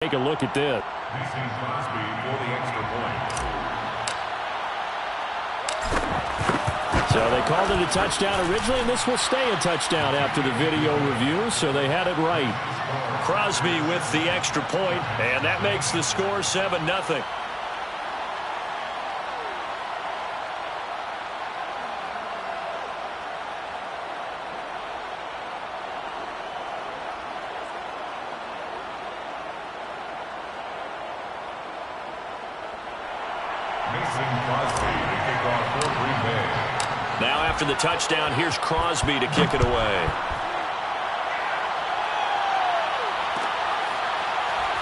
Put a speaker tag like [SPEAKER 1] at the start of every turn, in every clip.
[SPEAKER 1] Take a look at this.
[SPEAKER 2] Mason Crosby for the extra point.
[SPEAKER 1] So they called it a touchdown originally, and this will stay a touchdown after the video review, so they had it right.
[SPEAKER 3] Crosby with the extra point, and that makes the score 7-0.
[SPEAKER 2] Mason Crosby to kick off for Green Bay.
[SPEAKER 3] Now after the touchdown, here's Crosby to kick it away.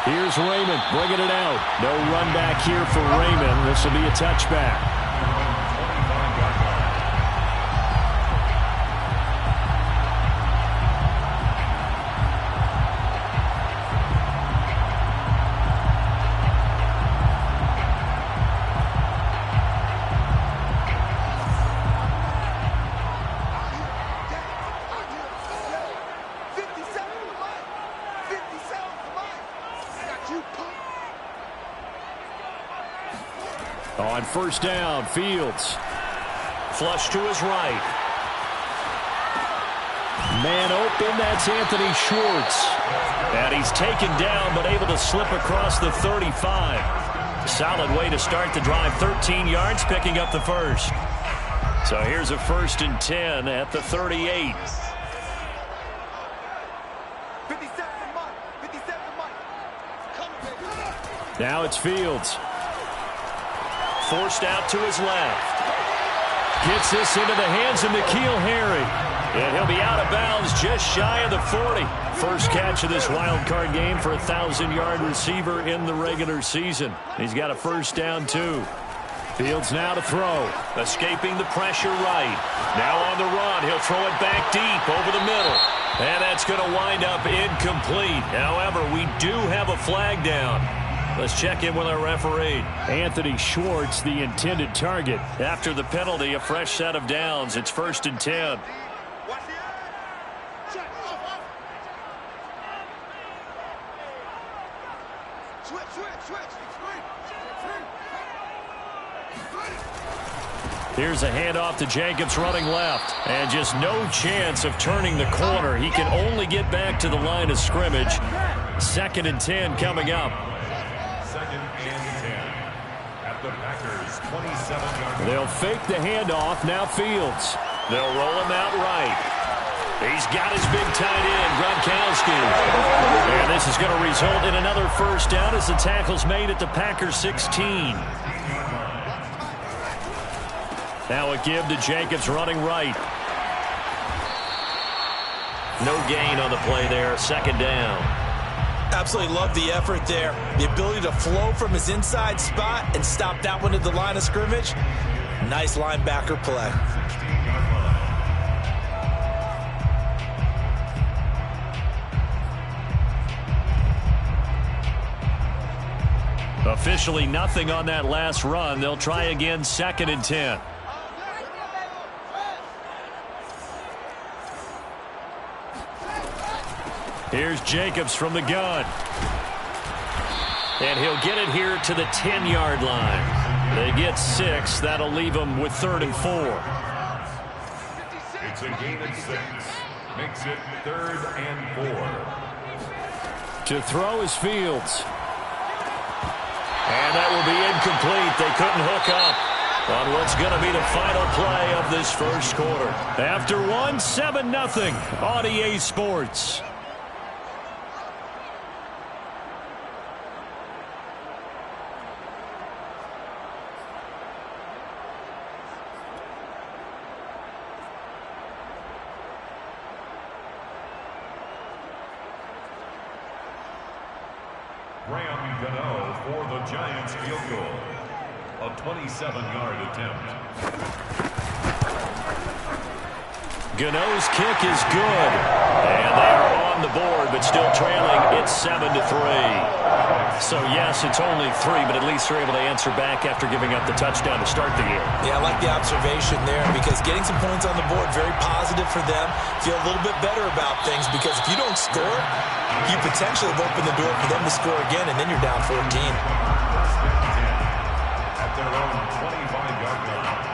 [SPEAKER 1] Here's Raymond bringing it out. No run back here for Raymond. This will be a touchback. On first down, Fields.
[SPEAKER 3] Flush to his right.
[SPEAKER 1] Man open, that's Anthony Schwartz.
[SPEAKER 3] And he's taken down, but able to slip across the 35. Solid way to start the drive. 13 yards, picking up the first. So here's a 1st and 10 at the 38.
[SPEAKER 1] Now it's Fields.
[SPEAKER 3] Forced out to his left.
[SPEAKER 1] Gets this into the hands of N'Keal Harry.
[SPEAKER 3] And he'll be out of bounds just shy of the 40.
[SPEAKER 1] First catch of this wild card game for a 1,000-yard receiver in the regular season. He's got a first down, too. Fields now to throw.
[SPEAKER 3] Escaping the pressure right. Now on the run. He'll throw it back deep over the middle. And that's going to wind up incomplete. However, we do have a flag down. Let's check in with our referee.
[SPEAKER 1] Anthony Schwartz, the intended target.
[SPEAKER 3] After the penalty, a fresh set of downs. It's 1st and 10.
[SPEAKER 1] Here's a handoff to Jacobs running left. And just no chance of turning the corner. He can only get back to the line of scrimmage. 2nd and 10 coming up.
[SPEAKER 2] 2nd and 10 at the Packers' 27-yard line.
[SPEAKER 1] They'll fake the handoff. Now Fields.
[SPEAKER 3] They'll roll him out right. He's got his big tight end, Gronkowski. And this is going to result in another first down as the tackle's made at the Packers' 16.
[SPEAKER 1] Now a give to Jacobs running right.
[SPEAKER 3] No gain on the play there. 2nd down.
[SPEAKER 4] Absolutely love the effort there. The ability to flow from his inside spot and stop that one at the line of scrimmage. Nice linebacker play.
[SPEAKER 1] Officially nothing on that last run. They'll try again, 2nd and 10. Here's Jacobs from the gun.
[SPEAKER 3] And he'll get it here to the 10-yard line.
[SPEAKER 1] They get 6. That'll leave them with 3rd and 4.
[SPEAKER 2] It's a gain of 6. Makes it 3rd and 4.
[SPEAKER 1] To throw is Fields.
[SPEAKER 3] And that will be incomplete. They couldn't hook up on what's going to be the final play of this first quarter.
[SPEAKER 1] After one, 7-0 on EA Sports.
[SPEAKER 2] Graham Gano for the Giants field goal. A 27-yard attempt.
[SPEAKER 1] Gano's kick is good.
[SPEAKER 3] And they are on the board, but still trailing. It's 7-3.
[SPEAKER 1] So, yes, it's only 3, but at least they're able to answer back after giving up the touchdown to start the game.
[SPEAKER 4] Yeah, I like the observation there because getting some points on the board, very positive for them. Feel a little bit better about things because if you don't score, you potentially have opened the door for them to score again, and then you're down 14.
[SPEAKER 2] At their own 25-yard line.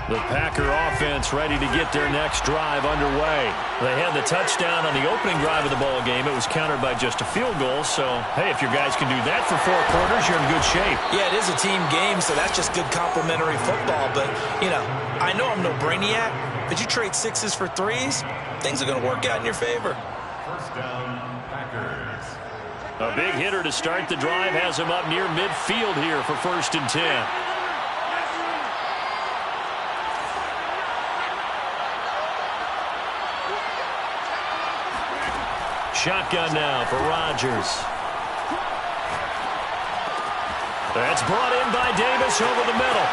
[SPEAKER 1] The Packer offense ready to get their next drive underway. They had the touchdown on the opening drive of the ball game. It was countered by just a field goal. So, hey, if your guys can do that for 4 quarters, you're in good shape.
[SPEAKER 4] Yeah, it is a team game, so that's just good complementary football. But, you know, I know I'm no brainiac, but you trade 6s for 3s, things are going to work out in your favor.
[SPEAKER 2] First down, Packers.
[SPEAKER 1] A big hitter to start the drive has him up near midfield here for 1st and 10. Shotgun now for Rodgers. That's brought in by Davis over the middle.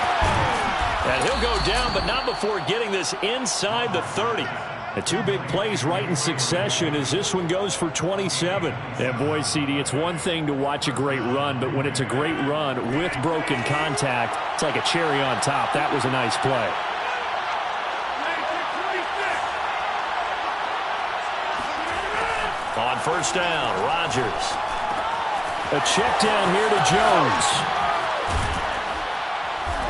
[SPEAKER 1] And he'll go down, but not before getting this inside the 30. The 2 big plays right in succession as this one goes for 27. And boy, CD, it's one thing to watch a great run, but when it's a great run with broken contact, it's like a cherry on top. That was a nice play. On 1st down, Rodgers. A check down here to Jones.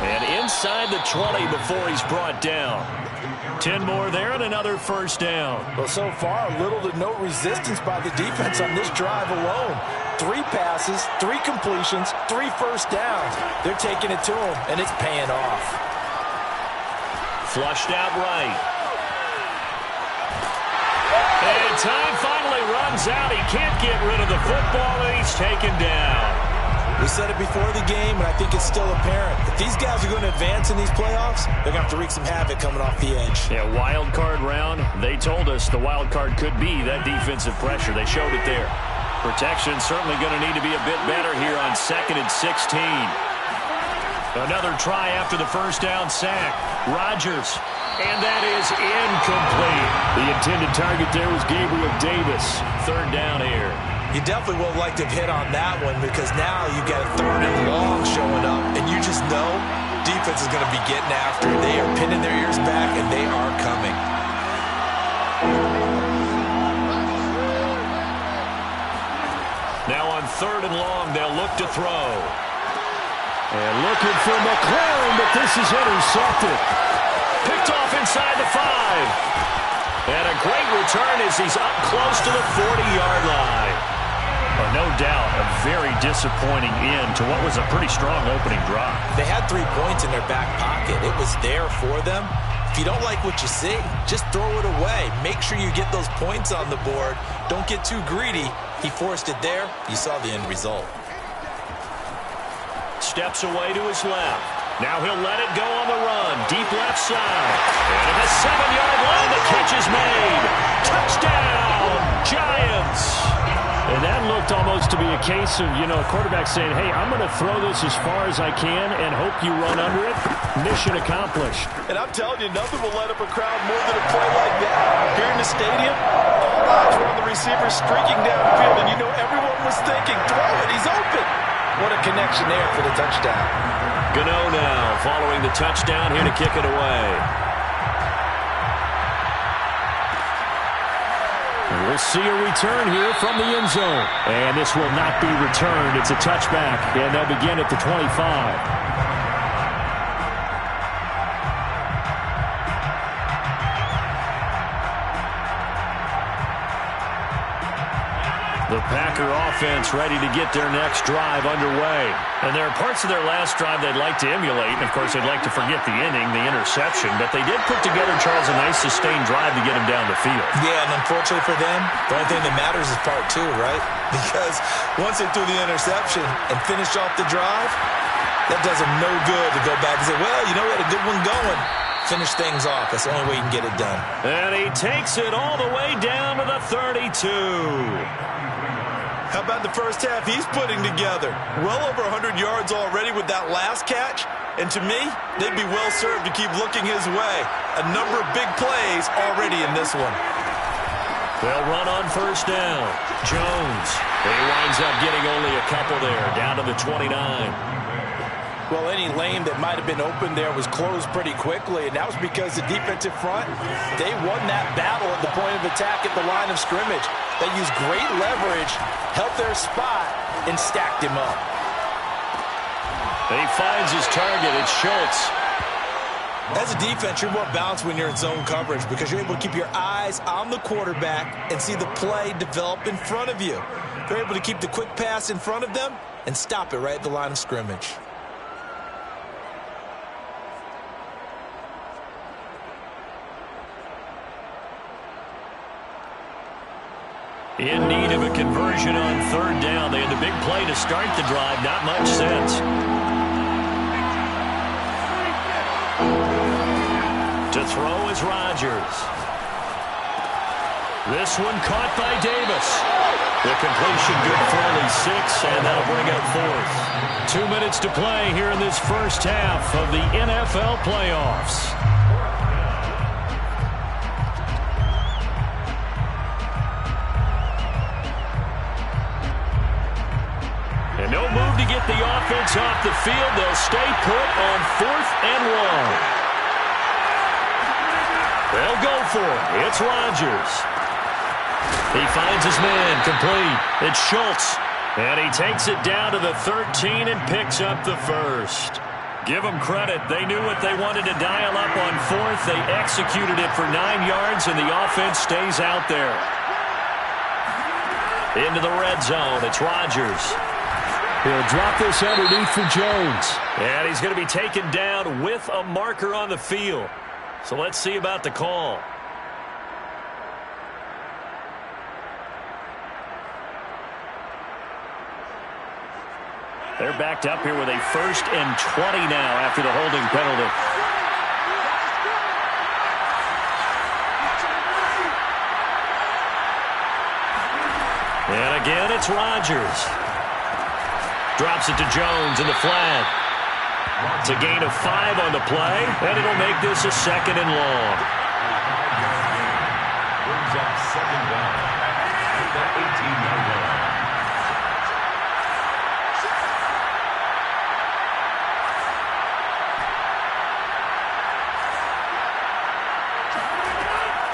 [SPEAKER 1] And inside the 20 before he's brought down. 10 more there and another 1st down.
[SPEAKER 4] Well, so far, little to no resistance by the defense on this drive alone. 3 passes, 3 completions, 3 first downs. They're taking it to him, and it's paying off.
[SPEAKER 1] Flushed out right. And time finally runs out. He can't get rid of the football, and he's taken down.
[SPEAKER 4] We said it before the game, and I think it's still apparent. If these guys are going to advance in these playoffs, they're going to have to wreak some havoc coming off the edge.
[SPEAKER 1] Yeah, wild card round. They told us the wild card could be that defensive pressure. They showed it there. Protection certainly going to need to be a bit better here on 2nd and 16. Another try after the 1st down sack. Rodgers. And that is incomplete. The intended target there was Gabriel Davis. 3rd down here.
[SPEAKER 4] You definitely would have liked to have hit on that one because now you've got a 3rd and long showing up, and you just know defense is going to be getting after it. They are pinning their ears back, and they are coming.
[SPEAKER 1] Now on 3rd and long, they'll look to throw. And looking for McLaurin, but this is intercepted. Picked off inside the 5. And a great return as he's up close to the 40-yard line. Well, no doubt a very disappointing end to what was a pretty strong opening drive.
[SPEAKER 4] They had 3 points in their back pocket. It was there for them. If you don't like what you see, just throw it away. Make sure you get those points on the board. Don't get too greedy. He forced it there. You saw the end result.
[SPEAKER 1] Steps away to his left. Now he'll let it go on the run. Deep left side. And at the 7-yard line, the catch is made. Touchdown, Giants. And that looked almost to be a case of, a quarterback saying, hey, I'm going to throw this as far as I can and hope you run under it. Mission accomplished.
[SPEAKER 5] And I'm telling you, nothing will light up a crowd more than a play like that. Here in the stadium, all eyes were on the receiver streaking downfield, and everyone was thinking, throw it, he's open. What a connection there for the touchdown.
[SPEAKER 1] Gano now following the touchdown here to kick it away. And we'll see a return here from the end zone. And this will not be returned. It's a touchback, and they'll begin at the 25. The Packer offense ready to get their next drive underway. And there are parts of their last drive they'd like to emulate. And, of course, they'd like to forget the inning, the interception. But they did put together, Charles, a nice sustained drive to get him down the field.
[SPEAKER 4] Yeah, and unfortunately for them, the only thing that matters is part 2, right? Because once they threw the interception and finished off the drive, that does them no good to go back and say, well, we had a good one going. Finish things off. That's the only way you can get it done.
[SPEAKER 1] And he takes it all the way down to the 32.
[SPEAKER 4] How about the first half he's putting together? Well over 100 yards already with that last catch. And to me, they'd be well served to keep looking his way. A number of big plays already in this one.
[SPEAKER 3] They'll run on first down. Jones. He winds up getting only a couple there, down to the 29.
[SPEAKER 5] Well, any lane that might have been open there was closed pretty quickly, and that was because the defensive front, they won that battle at the point of attack at the line of scrimmage. They used great leverage, helped their spot, and stacked him up.
[SPEAKER 3] He finds his target. It's Schultz.
[SPEAKER 4] As a defense, you're more balanced when you're in zone coverage because you're able to keep your eyes on the quarterback and see the play develop in front of you. They're able to keep the quick pass in front of them and stop it right at the line of scrimmage.
[SPEAKER 3] In need of a conversion on third down. They had the big play to start the drive. Not much sense. To throw is Rodgers. This one caught by Davis. The completion good for only 6, and that'll bring up fourth. 2 minutes to play here in this first half of the NFL playoffs. And no move to get the offense off the field. They'll stay put on 4th and 1. They'll go for it. It's Rodgers. He finds his man complete. It's Schultz. And he takes it down to the 13 and picks up the first. Give them credit. They knew what they wanted to dial up on 4th. They executed it for 9 yards, and the offense stays out there. Into the red zone. It's Rodgers. He'll drop this underneath for Jones. And he's going to be taken down with a marker on the field. So let's see about the call. They're backed up here with a 1st and 20 now after the holding penalty. And again, it's Rodgers. Drops it to Jones in the flat. It's a gain of 5 on the play, and it'll make this a 2nd and long.
[SPEAKER 2] Brings up 2nd down at the 18-yard line.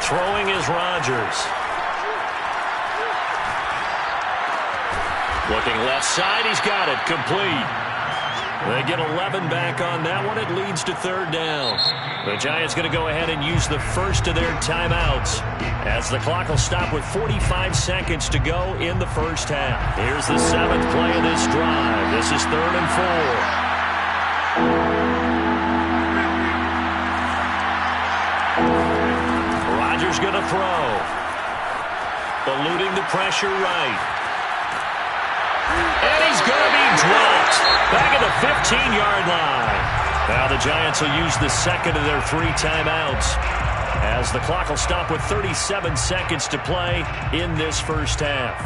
[SPEAKER 3] Throwing is Rodgers. Looking left side, he's got it, complete. They get 11 back on that one. It leads to 3rd down. The Giants going to go ahead and use the first of their timeouts as the clock will stop with 45 seconds to go in the first half. Here's the 7th play of this drive. This is 3rd and 4. Rodgers going to throw. Eluding the pressure right. And he's going to be dropped back at the 15-yard line. Now the Giants will use the 2nd of their 3 timeouts as the clock will stop with 37 seconds to play in this first half.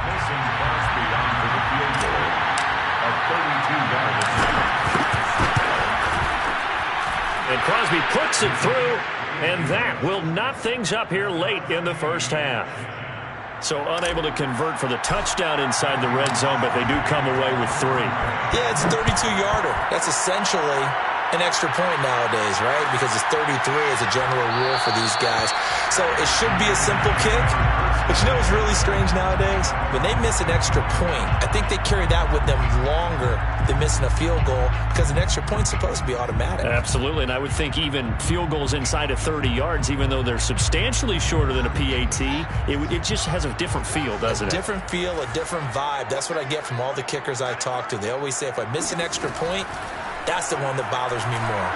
[SPEAKER 2] Mason Crosby on for the field goal. A 32-yard attempt.
[SPEAKER 3] And Crosby puts it through, and that will knot things up here late in the first half. So unable to convert for the touchdown inside the red zone, but they do come away with 3.
[SPEAKER 4] Yeah, it's a 32-yarder. That's essentially an extra point nowadays, right? Because it's 33 as a general rule for these guys. So it should be a simple kick. But you know what's really strange nowadays? When they miss an extra point, I think they carry that with them longer than missing a field goal because an extra point's supposed to be automatic.
[SPEAKER 3] Absolutely, and I would think even field goals inside of 30 yards, even though they're substantially shorter than a PAT, it just has a different feel, doesn't it?
[SPEAKER 4] A different feel, a different vibe. That's what I get from all the kickers I talk to. They always say if I miss an extra point, that's the one that bothers me more.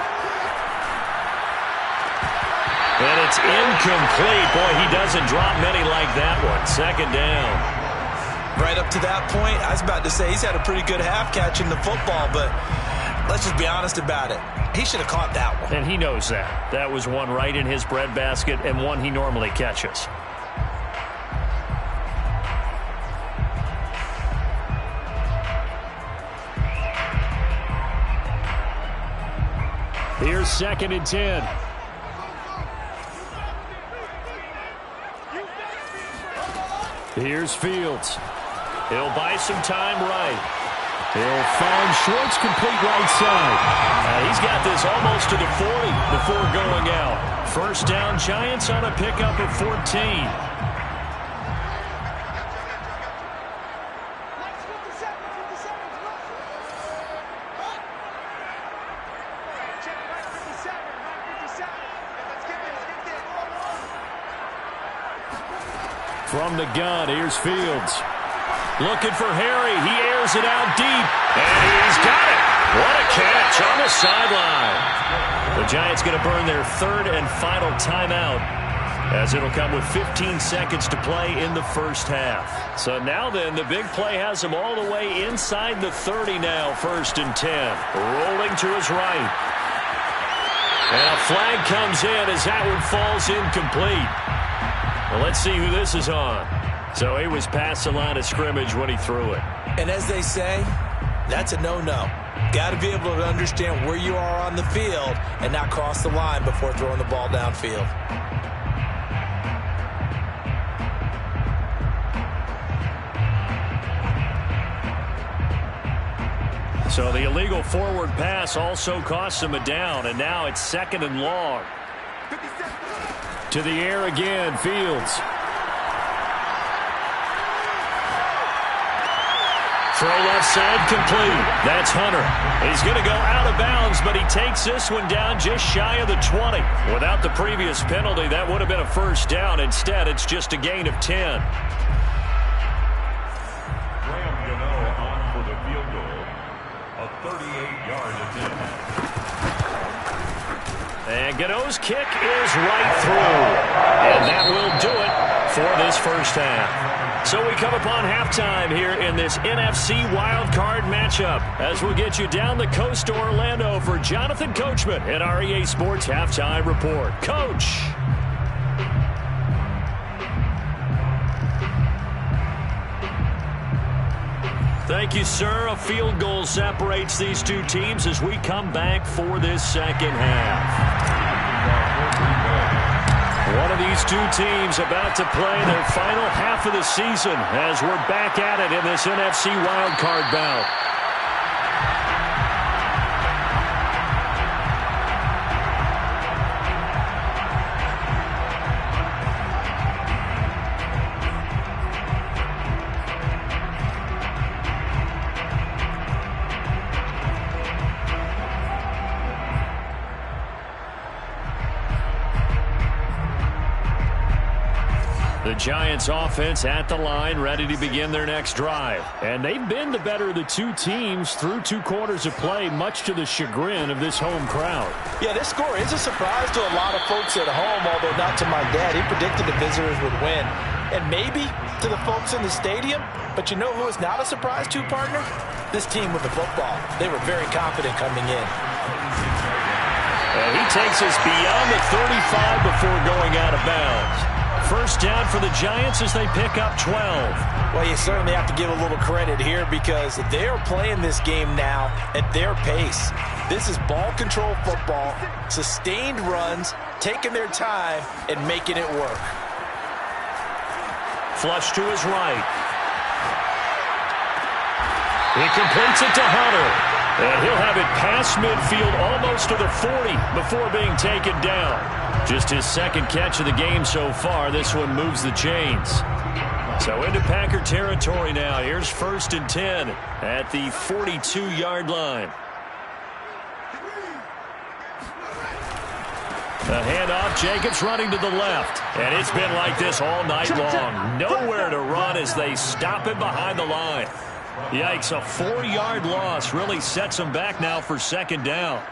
[SPEAKER 3] And it's incomplete. Boy, he doesn't drop many like that one. 2nd down.
[SPEAKER 4] Right up to that point, I was about to say he's had a pretty good half catching the football, but Let's just be honest about it. He should have caught that one.
[SPEAKER 1] And he knows that. That was one right in his breadbasket and one he normally catches. Here's 2nd and 10. Here's Fields. He'll buy some time right. He'll find Schwartz, complete right side. He's got this almost to the 40 before going out. First down, Giants on a pickup of 14. From the gun, here's Fields. Looking for Harry. He airs it out deep. And he's got it. What a catch on the sideline. The Giants going to burn their 3rd and final timeout, as it'll come with 15 seconds to play in the first half. So now then, the big play has him all the way inside the 30 now, 1st and 10. Rolling to his right. And a flag comes in as that one falls incomplete. Well, let's see who this is on. So he was past the line of scrimmage when he threw it.
[SPEAKER 4] And as they say, that's a no-no. Got to be able to understand where you are on the field and not cross the line before throwing the ball downfield.
[SPEAKER 1] So the illegal forward pass also costs him a down, and now it's 2nd and long. To the air again, Fields. Throw left side complete. That's Hunter. He's going to go out of bounds, but he takes this one down just shy of the 20. Without the previous penalty, that would have been a first down. Instead, it's just a gain of 10.
[SPEAKER 2] Graham Gano on for the field goal. A 38-yard attempt.
[SPEAKER 1] And Gano's kick is right through. And that will do it for this first half. So we come upon halftime here in this NFC wildcard matchup as we get you down the coast to Orlando for Jonathan Coachman at our EA Sports Halftime Report. Coach. Thank you, sir. A field goal separates these two teams as we come back for this second half. One of these two teams about to play their final half of the season as we're back at it in this NFC wildcard bout. The Giants offense at the line, ready to begin their next drive. And they've been the better of the two teams through 2 quarters of play, much to the chagrin of this home crowd.
[SPEAKER 5] Yeah, this score is a surprise to a lot of folks at home, although not to my dad. He predicted the visitors would win. And maybe to the folks in the stadium. But you know who is not a surprise to, partner? This team with the football. They were very confident coming in.
[SPEAKER 1] And he takes us beyond the 35 before going out of bounds. First down for the Giants as they pick up 12.
[SPEAKER 5] Well, you certainly have to give a little credit here because they are playing this game now at their pace. This is ball control football, sustained runs, taking their time, and making it work.
[SPEAKER 1] Flush to his right. He completes it to Hunter. And he'll have it past midfield almost to the 40 before being taken down. Just his second catch of the game so far. This one moves the chains. So into Packer territory now. Here's 1st and 10 at the 42-yard line. The handoff, Jacobs running to the left. And it's been like this all night long. Nowhere to run as they stop him behind the line. Yikes, a 4-yard loss really sets him back now for second down.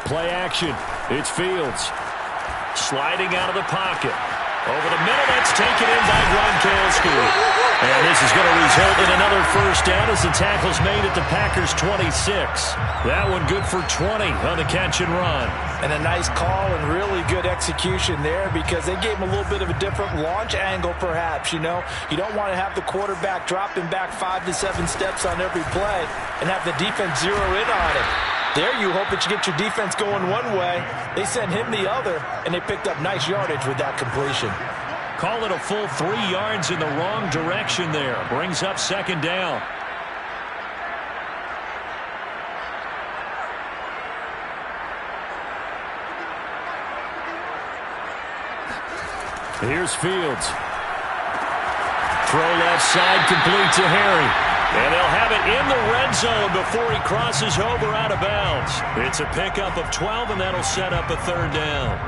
[SPEAKER 1] Play action. It's Fields. Sliding out of the pocket.
[SPEAKER 3] Over the middle, that's taken in by Gronkowski. And this is going to result in another first down as the tackle's made at the Packers' 26. That one good for 20 on the catch and run.
[SPEAKER 5] And a nice call and really good execution there because they gave him a little bit of a different launch angle perhaps, you know. You don't want to have the quarterback dropping back 5 to 7 steps on every play and have the defense zero in on him. There you hope that you get your defense going one way. They sent him the other, and they picked up nice yardage with that completion.
[SPEAKER 3] Call it a full 3 yards in the wrong direction there. Brings up second down. Here's Fields. Throw left side, complete to Harry. And they'll have it in the red zone before he crosses over out of bounds. It's a pickup of 12, and that'll set up a third down.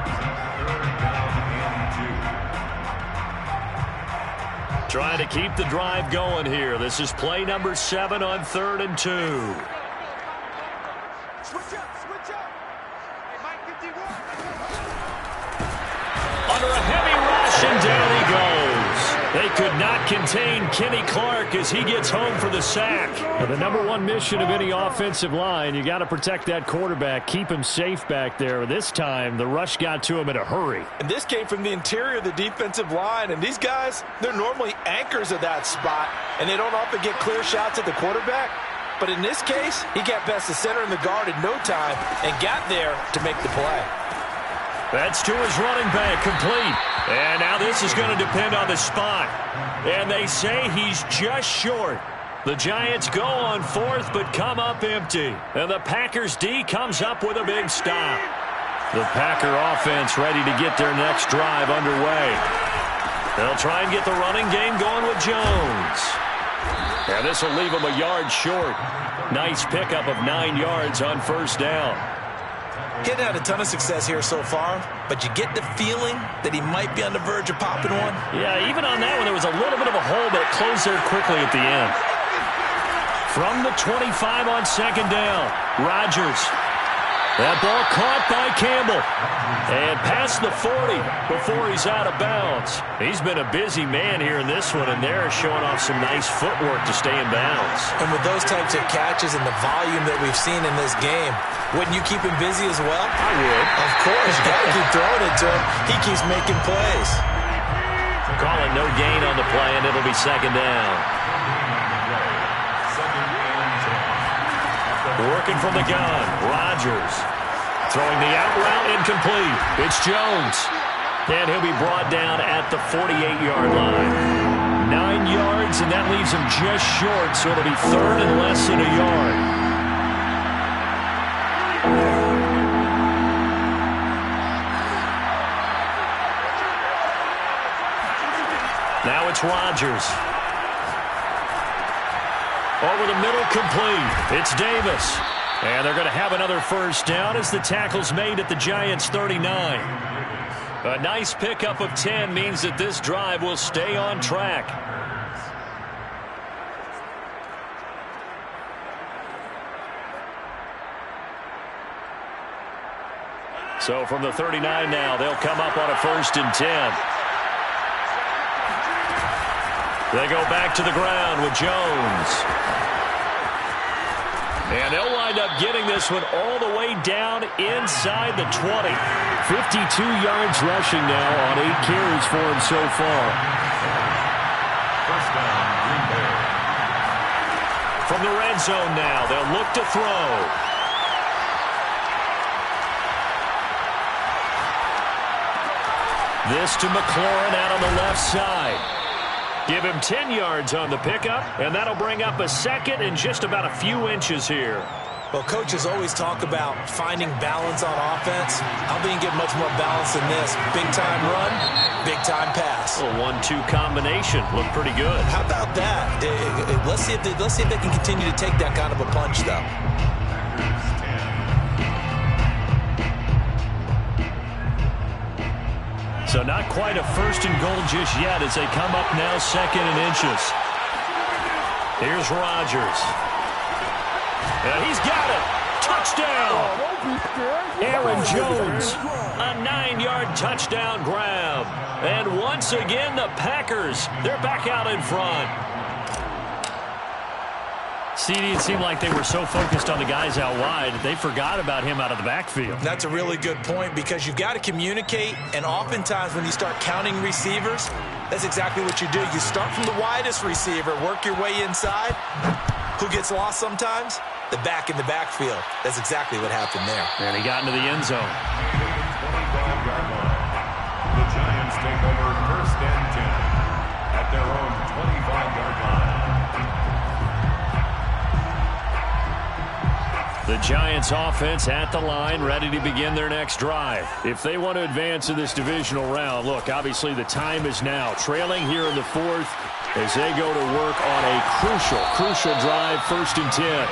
[SPEAKER 3] Trying to keep the drive going here. This is play number 7 on 3rd and 2.
[SPEAKER 6] Switch up, switch up. Hey, Mike 51.
[SPEAKER 3] Under a heavy rush, and down he goes. They could not contain Kenny Clark as he gets home for the sack. Well, the number one mission of any offensive line, you got to protect that quarterback, keep him safe back there. This time, the rush got to him in a hurry.
[SPEAKER 5] And this came from the interior of the defensive line. And these guys, they're normally anchors of that spot, and they don't often get clear shots at the quarterback. But in this case, he got past the center and the guard in no time and got there to make the play.
[SPEAKER 3] That's to his running back, complete. And now this is going to depend on the spot. And they say he's just short. The Giants go on 4th, but come up empty. And the Packers D comes up with a big stop. The Packer offense ready to get their next drive underway. They'll try and get the running game going with Jones. And this will leave him a yard short. Nice pickup of 9 yards on first down.
[SPEAKER 4] Getting had a ton of success here so far, but you get the feeling that he might be on the verge of popping one.
[SPEAKER 3] Yeah, even on that one, there was a little bit of a hole, but it closed there quickly at the end. From the 25 on second down, Rodgers. That ball caught by Campbell. And past the 40 before he's out of bounds. He's been a busy man here in this one, and they're showing off some nice footwork to stay in bounds.
[SPEAKER 4] And with those types of catches and the volume that we've seen in this game, wouldn't you keep him busy as well?
[SPEAKER 3] I would.
[SPEAKER 4] Of course. You got to keep throwing it to him. He keeps making plays.
[SPEAKER 3] Call it no gain on the play, and it'll be second down. Working from the gun, Rodgers. Throwing the out route, incomplete. It's Jones. And he'll be brought down at the 48-yard line. 9 yards, and that leaves him just short, so it'll be third and less than a yard. Now it's Rodgers. Over the middle, complete. It's Davis. And they're going to have another first down as the tackle's made at the Giants' 39. A nice pickup of 10 means that this drive will stay on track. So from the 39 now, they'll come up on a 1st and 10. They go back to the ground with Jones. And they'll wind up getting this one all the way down inside the 20. 52 yards rushing now on 8 carries for him so far.
[SPEAKER 2] First down, Green Bay.
[SPEAKER 3] From the red zone now, they'll look to throw. This to McLaurin out on the left side. Give him 10 yards on the pickup, and that'll bring up a second and just about a few inches here.
[SPEAKER 4] Well, coaches always talk about finding balance on offense. I don't think you get much more balance than this. Big-time run, big-time pass.
[SPEAKER 3] A 1-2 combination. Looked pretty good.
[SPEAKER 4] How about that? Let's see if they can continue to take that kind of a punch, though.
[SPEAKER 3] So not quite a 1st and goal just yet as they come up now 2nd and inches. Here's Rodgers. And he's got it. touchdown. Aaron Jones, a 9-yard touchdown grab. And once again, the Packers, they're back out in front.
[SPEAKER 1] CD, it seemed like they were so focused on the guys out wide, they forgot about him out of the backfield.
[SPEAKER 4] That's a really good point because you've got to communicate, and oftentimes when you start counting receivers, that's exactly what you do. You start from the widest receiver, work your way inside. Who gets lost sometimes? The back in the backfield. That's exactly what happened there.
[SPEAKER 1] And he got into the end zone.
[SPEAKER 2] 25-yard line. The Giants take over 1st and 10 at their own 25-yard line.
[SPEAKER 1] The Giants offense at the line, ready to begin their next drive. If they want to advance in this divisional round, look, obviously the time is now. Trailing here in the 4th as they go to work on a crucial drive, 1st and 10.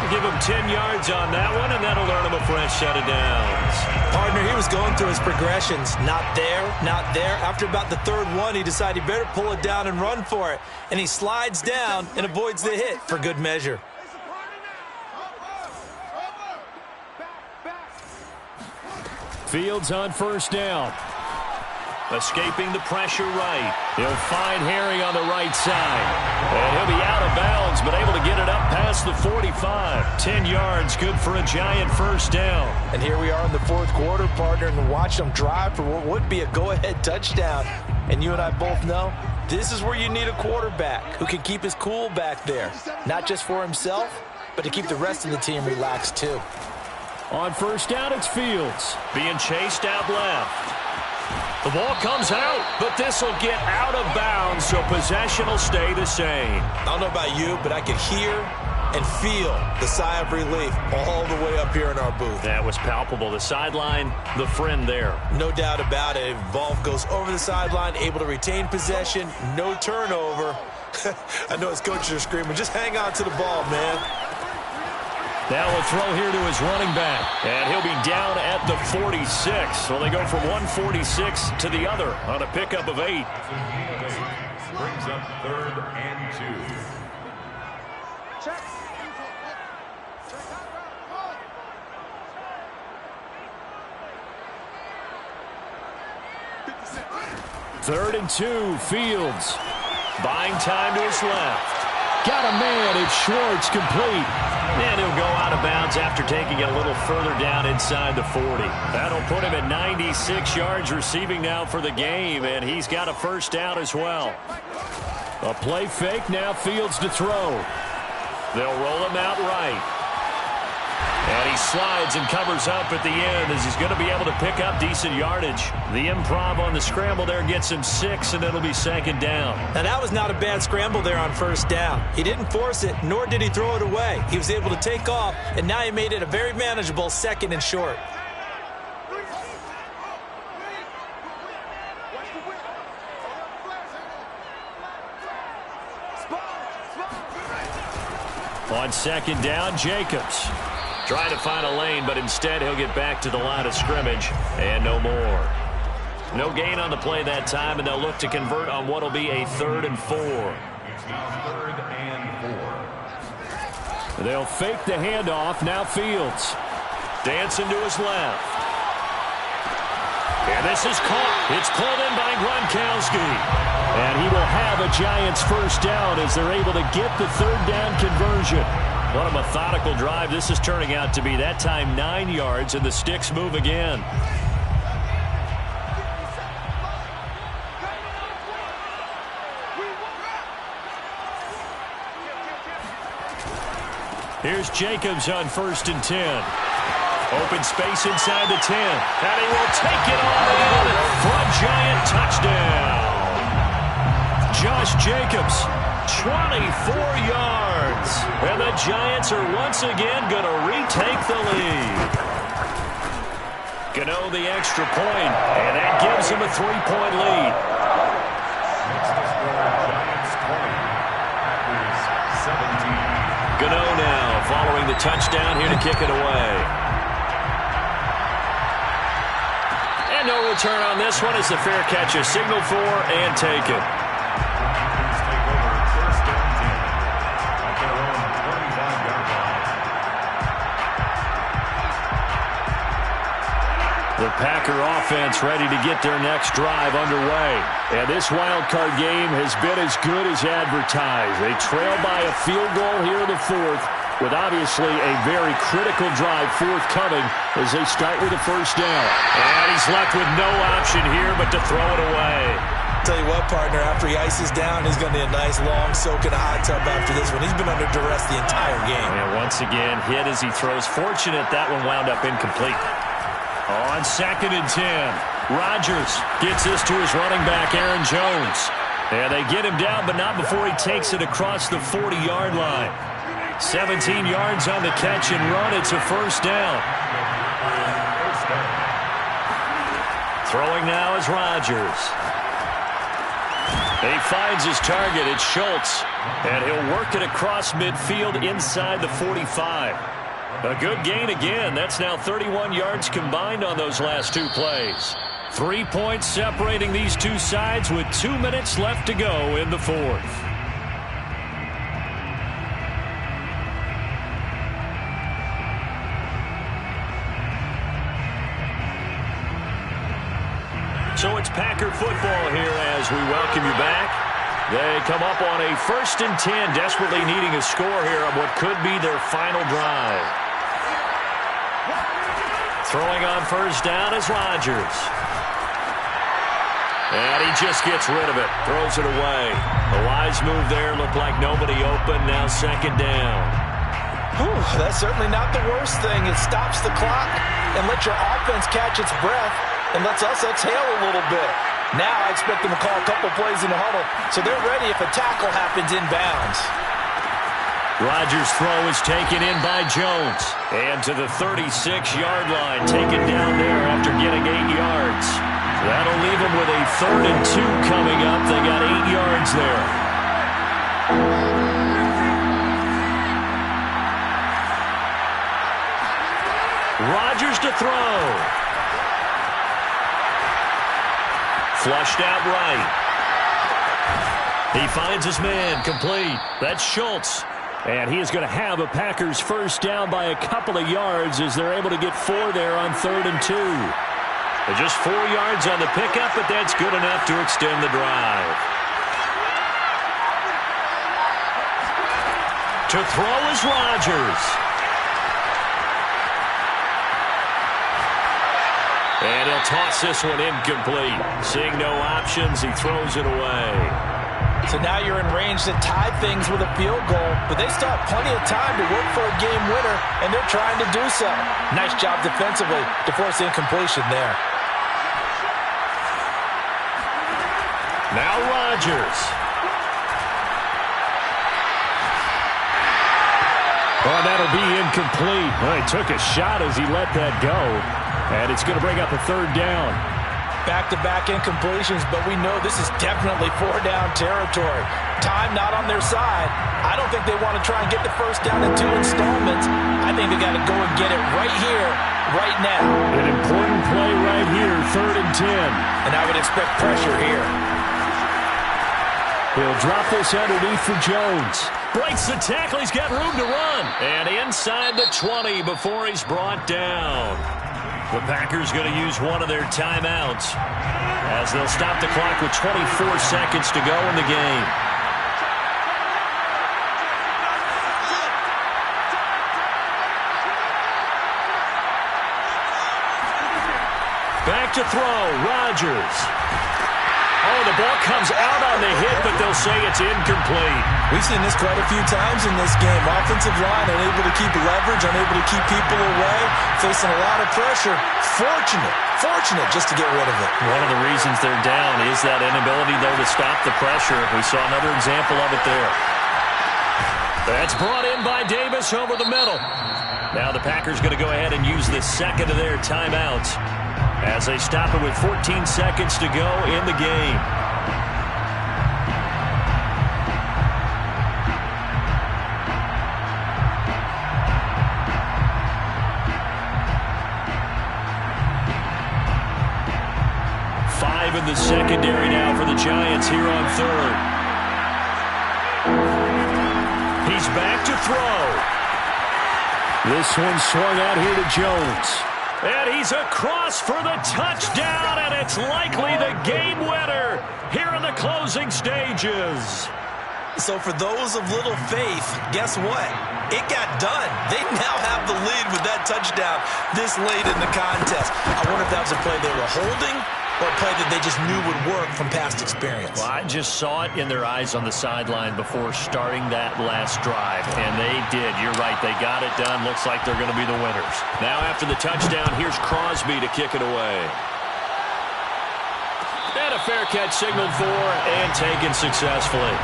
[SPEAKER 3] Give him 10 yards on that one, and that'll earn him a fresh set of downs.
[SPEAKER 4] Partner, he was going through his progressions. Not there, not there. After about the 3rd one, he decided he better pull it down and run for it. And he slides down and avoids the hit for good measure.
[SPEAKER 1] Fields on 1st down.
[SPEAKER 3] Escaping the pressure right.
[SPEAKER 1] He'll find Harry on the right side. And he'll be out of bounds, but able to get it up past the 45. 10 yards, good for a Giant 1st down.
[SPEAKER 5] And here we are in the 4th quarter, partner, and watch them drive for what would be a go-ahead touchdown. And you and I both know this is where you need a quarterback who can keep his cool back there. Not just for himself, but to keep the rest of the team relaxed too.
[SPEAKER 1] On 1st down, it's Fields.
[SPEAKER 3] Being chased out left. The ball comes out, but this will get out of bounds, so possession will stay the same.
[SPEAKER 4] I don't know about you, but I can hear and feel the sigh of relief all the way up here in our booth.
[SPEAKER 3] That was palpable. The sideline, the friend there.
[SPEAKER 4] No doubt about it. Volk goes over the sideline, able to retain possession, no turnover. I know his coaches are screaming, just hang on to the ball, man.
[SPEAKER 1] Now a throw here to his running back. And he'll be down at the 46. So they go from 146 to the other on a pickup of 8.
[SPEAKER 2] Brings up 3rd and 2.
[SPEAKER 6] Check.
[SPEAKER 1] 3rd and 2, Fields. Buying time to his left. Got a man, it's Schwartz, complete.
[SPEAKER 3] And he'll go out of bounds after taking it a little further down inside the 40.
[SPEAKER 1] That'll put him at 96 yards receiving now for the game, and he's got a 1st down as well. A play fake, now Fields to throw. They'll roll him out right. And he slides and covers up at the end as he's going to be able to pick up decent yardage. The improv on the scramble there gets him 6, and it'll be 2nd down.
[SPEAKER 4] Now, that was not a bad scramble there on 1st down. He didn't force it, nor did he throw it away. He was able to take off, and now he made it a very manageable 2nd and short.
[SPEAKER 1] On 2nd down, Jacobs.
[SPEAKER 3] Trying to find a lane, but instead he'll get back to the line of scrimmage, and no more. No gain on the play that time, and they'll look to convert on what will be a 3rd and 4.
[SPEAKER 2] It's now 3rd and 4.
[SPEAKER 1] They'll fake the handoff. Now Fields.
[SPEAKER 3] Dancing to his left. And this is caught. It's pulled in by Gronkowski.
[SPEAKER 1] And he will have a Giants 1st down as they're able to get the 3rd down conversion. What a methodical drive this is turning out to be. That time 9 yards, and the sticks move again. Here's Jacobs on 1st and 10. Open space inside the 10. And he will take it all in for a Giant touchdown. Josh Jacobs, 24 yards. And the Giants are once again going to retake the lead. Gano the extra point, and that gives him a 3-point lead.
[SPEAKER 2] Makes the score Giants 20. Packers 17.
[SPEAKER 3] Gano now following the touchdown here to kick it away. And no return on this one as the fair catch is signaled for and taken.
[SPEAKER 2] Packers take over 1st and 10 at their own 25-yard line.
[SPEAKER 1] The Packer offense ready to get their next drive underway. And this wild card game has been as good as advertised. They trail by a field goal here in the fourth, with obviously a very critical drive forthcoming as they start with a first down. And he's left with no option here but to throw it away.
[SPEAKER 4] Tell you what, partner, after he ices down, he's going to need a nice long soak in a hot tub after this one. He's been under duress the entire game.
[SPEAKER 1] And once again, hit as he throws. Fortunate that one wound up incomplete. On 2nd and 10, Rodgers gets this to his running back, Aaron Jones. And they get him down, but not before he takes it across the 40-yard line. 17 yards on the catch and run. It's a first down. Throwing now is Rodgers. He finds his target. It's Schultz. And he'll work it across midfield inside the 45. A good gain again. That's now 31 yards combined on those last two plays. 3 points separating these two sides with 2 minutes left to go in the fourth. So it's Packer football here as we welcome you back. They come up on a 1st and 10, desperately needing a score here on what could be their final drive. Throwing on first down is Rodgers. And he just gets rid of it, throws it away. A wise move there, looked like nobody open, now 2nd down.
[SPEAKER 5] Whew, that's certainly not the worst thing. It stops the clock and lets your offense catch its breath and lets us exhale a little bit. Now I expect them to call a couple plays in the huddle, so they're ready if a tackle happens inbounds.
[SPEAKER 1] Rodgers' throw is taken in by Jones. And to the 36-yard line, taken down there after getting 8 yards. That'll leave them with a 3rd and 2 coming up. They got 8 yards there. Rodgers to throw. Flushed out right. He finds his man, complete. That's Schultz. And he is going to have a Packers first down by a couple of yards as they're able to get 4 there on 3rd and 2. But just 4 yards on the pickup, but that's good enough to extend the drive. To throw is Rodgers. And he'll toss this one incomplete. Seeing no options, he throws it away.
[SPEAKER 5] So now you're in range to tie things with a field goal, but they still have plenty of time to work for a game winner, and they're trying to do so. Nice job defensively to force incompletion there.
[SPEAKER 1] Now Rodgers. Oh, that'll be incomplete. Well, he took a shot as he let that go, and it's going to bring up a 3rd down.
[SPEAKER 5] Back-to-back incompletions, but we know this is definitely 4-down territory. Time not on their side. I don't think they want to try and get the first down in 2 installments. I think they got to go and get it right here, right now.
[SPEAKER 1] An important play right here, 3rd and 10.
[SPEAKER 5] And I would expect pressure here.
[SPEAKER 1] He'll drop this underneath for Jones. Breaks the tackle. He's got room to run. And inside the 20 before he's brought down. The Packers going to use one of their timeouts as they'll stop the clock with 24 seconds to go in the game. Back to throw, Rodgers. Oh, the ball comes out on the hit, but they'll say it's incomplete.
[SPEAKER 4] We've seen this quite a few times in this game. Offensive line unable to keep leverage, unable to keep people away, facing a lot of pressure. Fortunate just to get rid of it.
[SPEAKER 1] One of the reasons they're down is that inability, though, to stop the pressure. We saw another example of it there. That's brought in by Davis over the middle. Now the Packers going to go ahead and use the second of their timeouts as they stop it with 14 seconds to go in the game. In the secondary now for the Giants here on 3rd. He's back to throw. This one swung out here to Jones.
[SPEAKER 3] And he's across for the touchdown, and it's likely the game winner here in the closing stages.
[SPEAKER 4] So for those of little faith, guess what? It got done. They now have the lead with that touchdown this late in the contest. I wonder if that was a play they were holding or a play that they just knew would work from past experience.
[SPEAKER 3] Well, I just saw it in their eyes on the sideline before starting that last drive, and they did. You're right. They got it done. Looks like they're going to be the winners. Now after the touchdown, here's Crosby to kick it away. And a fair catch signaled for and taken successfully.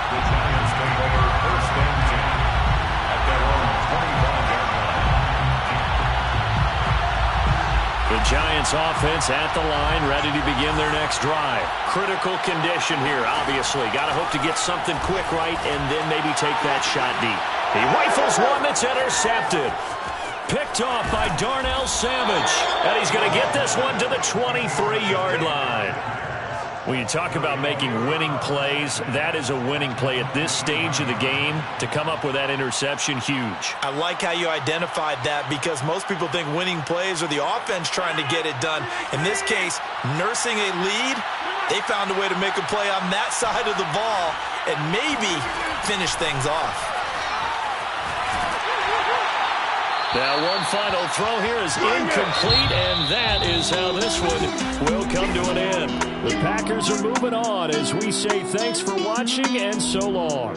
[SPEAKER 2] The Giants take over first and 10 at their own 25-yard line.
[SPEAKER 3] The Giants offense at the line, ready to begin their next drive. Critical condition here, obviously. Got to hope to get something quick right and then maybe take that shot deep. He rifles one that's intercepted. Picked off by Darnell Savage. And he's going to get this one to the 23-yard line. When you talk about making winning plays, that is a winning play at this stage of the game. To come up with that interception, huge.
[SPEAKER 4] I like how you identified that because most people think winning plays are the offense trying to get it done. In this case, nursing a lead, they found a way to make a play on that side of the ball and maybe finish things off.
[SPEAKER 3] Now one final throw here is incomplete, and that is how this one will come to an end. The Packers are moving on as we say thanks for watching and so long.